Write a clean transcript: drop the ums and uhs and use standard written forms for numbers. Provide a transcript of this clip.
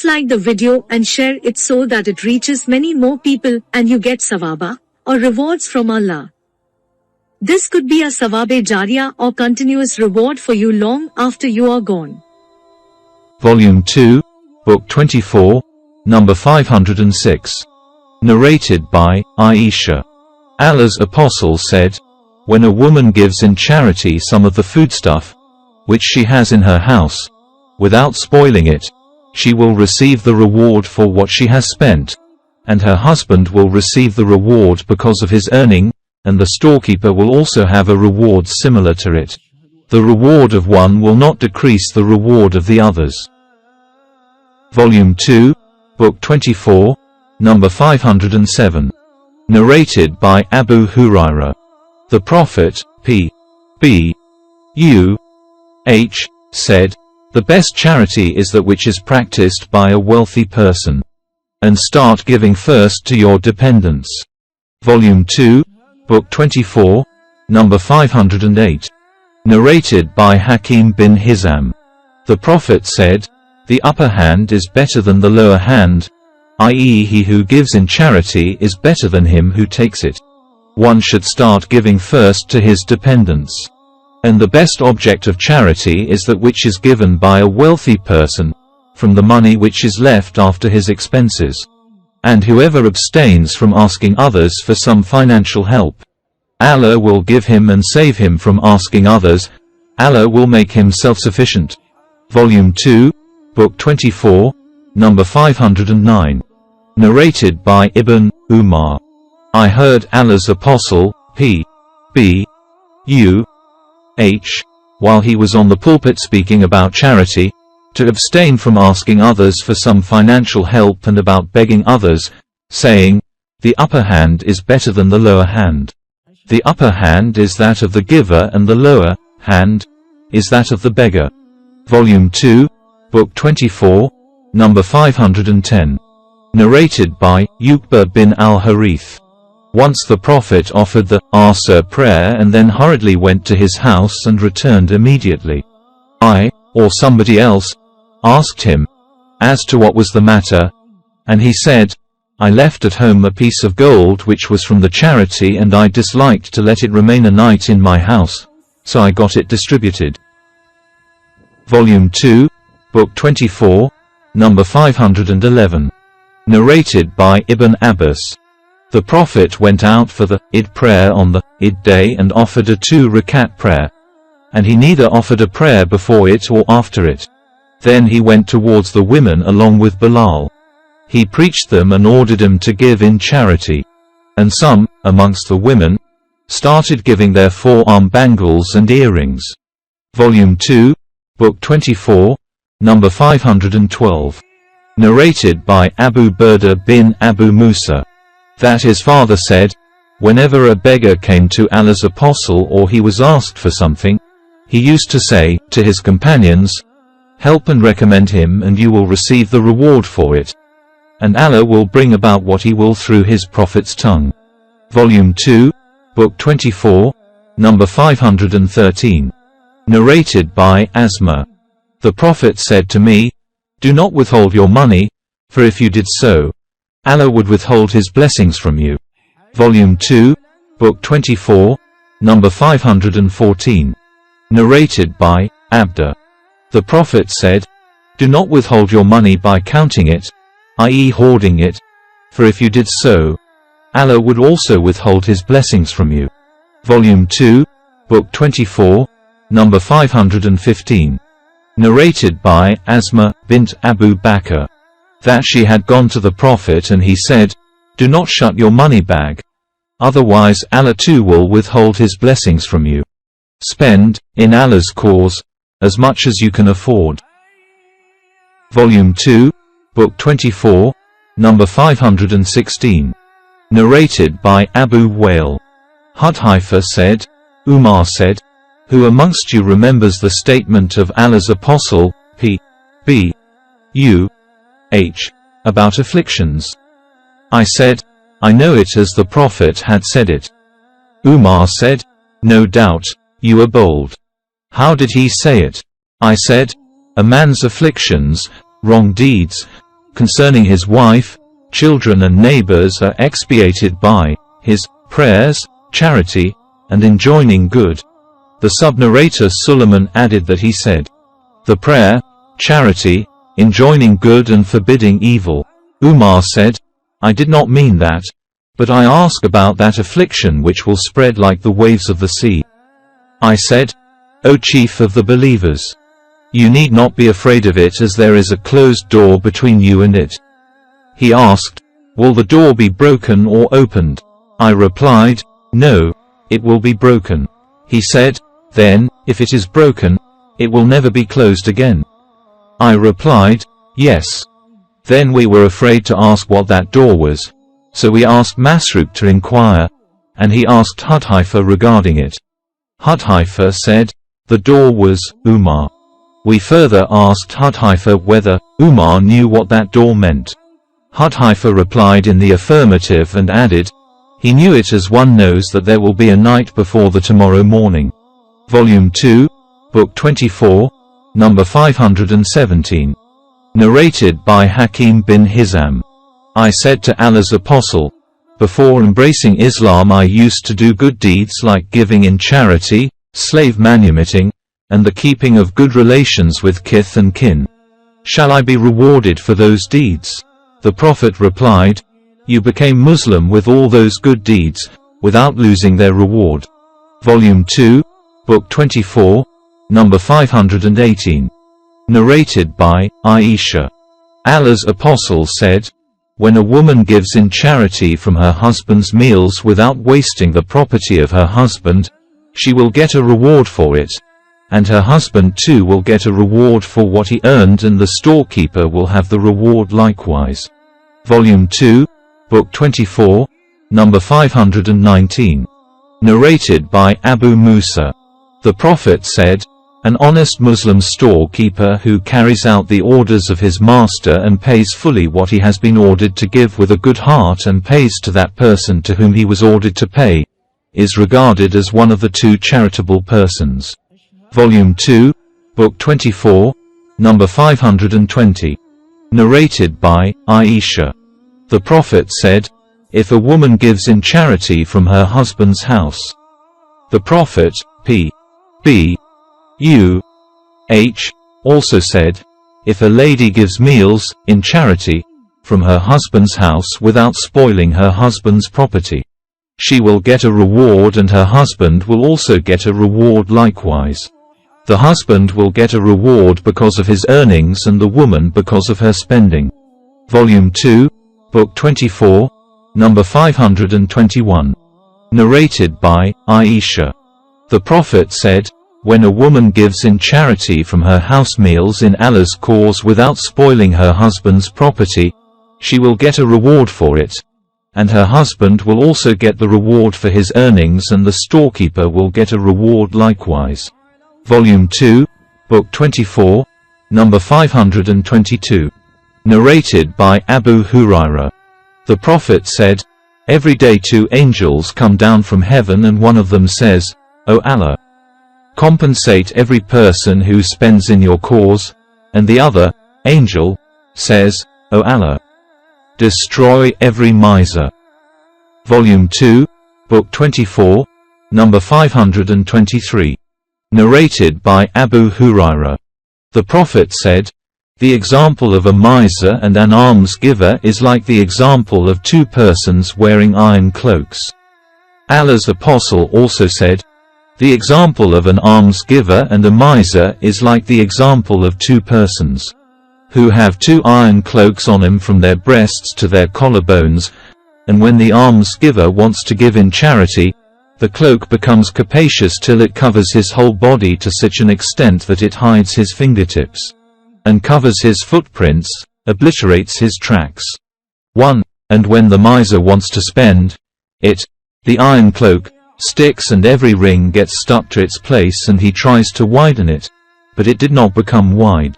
Please like the video and share it so that it reaches many more people and you get sawaba, or rewards from Allah. This could be a sawabe jariyah or continuous reward for you long after you are gone. Volume 2, Book 24, number 506. Narrated by Aisha. Allah's Apostle said, when a woman gives in charity some of the foodstuff, which she has in her house, without spoiling it, she will receive the reward for what she has spent, and her husband will receive the reward because of his earning, and the storekeeper will also have a reward similar to it. The reward of one will not decrease the reward of the others. Volume 2, Book 24, number 507. Narrated by Abu Hurairah. The Prophet, P.B.U.H., said, the best charity is that which is practiced by a wealthy person. And start giving first to your dependents. Volume 2, Book 24, number 508. Narrated by Hakim bin Hizam. The Prophet said, the upper hand is better than the lower hand, i.e. he who gives in charity is better than him who takes it. One should start giving first to his dependents. And the best object of charity is that which is given by a wealthy person, from the money which is left after his expenses. And whoever abstains from asking others for some financial help, Allah will give him and save him from asking others. Allah will make him self-sufficient. Volume 2, Book 24, number 509. Narrated by Ibn Umar. I heard Allah's Apostle, P.B.U.H., while he was on the pulpit speaking about charity, to abstain from asking others for some financial help and about begging others, saying, the upper hand is better than the lower hand. The upper hand is that of the giver and the lower hand is that of the beggar. Volume 2, Book 24, number 510. Narrated by Uqba bin al-Harith. Once the Prophet offered the Asr prayer and then hurriedly went to his house and returned immediately. I, or somebody else, asked him as to what was the matter, and he said, I left at home a piece of gold which was from the charity and I disliked to let it remain a night in my house, so I got it distributed. Volume 2, Book 24, number 511. Narrated by Ibn Abbas. The Prophet went out for the Eid prayer on the Eid day and offered a 2-rakat prayer. And he neither offered a prayer before it or after it. Then he went towards the women along with Bilal. He preached them and ordered them to give in charity. And some, amongst the women, started giving their forearm bangles and earrings. Volume 2, Book 24, number 512. Narrated by Abu Burda bin Abu Musa. That his father said, whenever a beggar came to Allah's Apostle or he was asked for something, he used to say to his companions, help and recommend him and you will receive the reward for it. And Allah will bring about what he will through his Prophet's tongue. Volume 2, Book 24, number 513. Narrated by Asma. The Prophet said to me, do not withhold your money, for if you did so, Allah would withhold his blessings from you. Volume 2, Book 24, number 514. Narrated by Abda. The Prophet said, do not withhold your money by counting it, i.e. hoarding it, for if you did so, Allah would also withhold his blessings from you. Volume 2, Book 24, number 515. Narrated by Asma bint Abu Bakr. That she had gone to the Prophet and he said, do not shut your money bag. Otherwise Allah too will withhold his blessings from you. Spend, in Allah's cause, as much as you can afford. Volume 2, Book 24, number 516. Narrated by Abu Wa'il. Hudhaifa said, Umar said, who amongst you remembers the statement of Allah's Apostle, P.B.U.H., about afflictions? I said, I know it as the Prophet had said it. Umar said, no doubt, you are bold. How did he say it? I said, a man's afflictions, wrong deeds, concerning his wife, children and neighbors are expiated by his prayers, charity, and enjoining good. The sub-narrator Suleiman added that he said, the prayer, charity, enjoining good and forbidding evil. Umar said, I did not mean that, but I ask about that affliction which will spread like the waves of the sea. I said, O chief of the believers, you need not be afraid of it as there is a closed door between you and it. He asked, will the door be broken or opened? I replied, no, it will be broken. He said, then, if it is broken, it will never be closed again. I replied, yes. Then we were afraid to ask what that door was, so we asked Masruq to inquire, and he asked Hudhaifa regarding it. Hudhaifa said, the door was Umar. We further asked Hudhaifa whether Umar knew what that door meant. Hudhaifa replied in the affirmative and added, he knew it as one knows that there will be a night before the tomorrow morning. Volume 2, Book 24, number 517. Narrated by Hakim bin Hizam. I said to Allah's Apostle, before embracing Islam I used to do good deeds like giving in charity, slave manumitting, and the keeping of good relations with kith and kin. Shall I be rewarded for those deeds? The Prophet replied, you became Muslim with all those good deeds, without losing their reward. Volume 2, Book 24, number 518. Narrated by Aisha. Allah's Apostle said, when a woman gives in charity from her husband's meals without wasting the property of her husband, she will get a reward for it, and her husband too will get a reward for what he earned, and the storekeeper will have the reward likewise. Volume 2, Book 24, number 519. Narrated by Abu Musa. The Prophet said, an honest Muslim storekeeper who carries out the orders of his master and pays fully what he has been ordered to give with a good heart and pays to that person to whom he was ordered to pay, is regarded as one of the two charitable persons. Volume 2, Book 24, number 520. Narrated by Aisha. The Prophet said, if a woman gives in charity from her husband's house. The Prophet, P.B. U.H. also said, if a lady gives meals, in charity, from her husband's house without spoiling her husband's property, she will get a reward and her husband will also get a reward likewise. The husband will get a reward because of his earnings and the woman because of her spending. Volume 2, Book 24, number 521. Narrated by Aisha. The Prophet said, when a woman gives in charity from her house meals in Allah's cause without spoiling her husband's property, she will get a reward for it, and her husband will also get the reward for his earnings and the storekeeper will get a reward likewise. Volume 2, Book 24, number 522. Narrated by Abu Hurairah. The Prophet said, every day two angels come down from heaven and one of them says, O Allah, compensate every person who spends in your cause, and the other angel says, O Allah, destroy every miser. Volume 2, Book 24, number 523. Narrated by Abu Hurairah. The Prophet said, the example of a miser and an almsgiver is like the example of two persons wearing iron cloaks. Allah's Apostle also said, the example of an almsgiver and a miser is like the example of two persons who have two iron cloaks on them from their breasts to their collarbones, and when the almsgiver wants to give in charity, the cloak becomes capacious till it covers his whole body to such an extent that it hides his fingertips, and covers his footprints, obliterates his tracks. 1. And when the miser wants to spend, the iron cloak, sticks and every ring gets stuck to its place and he tries to widen it, but it did not become wide.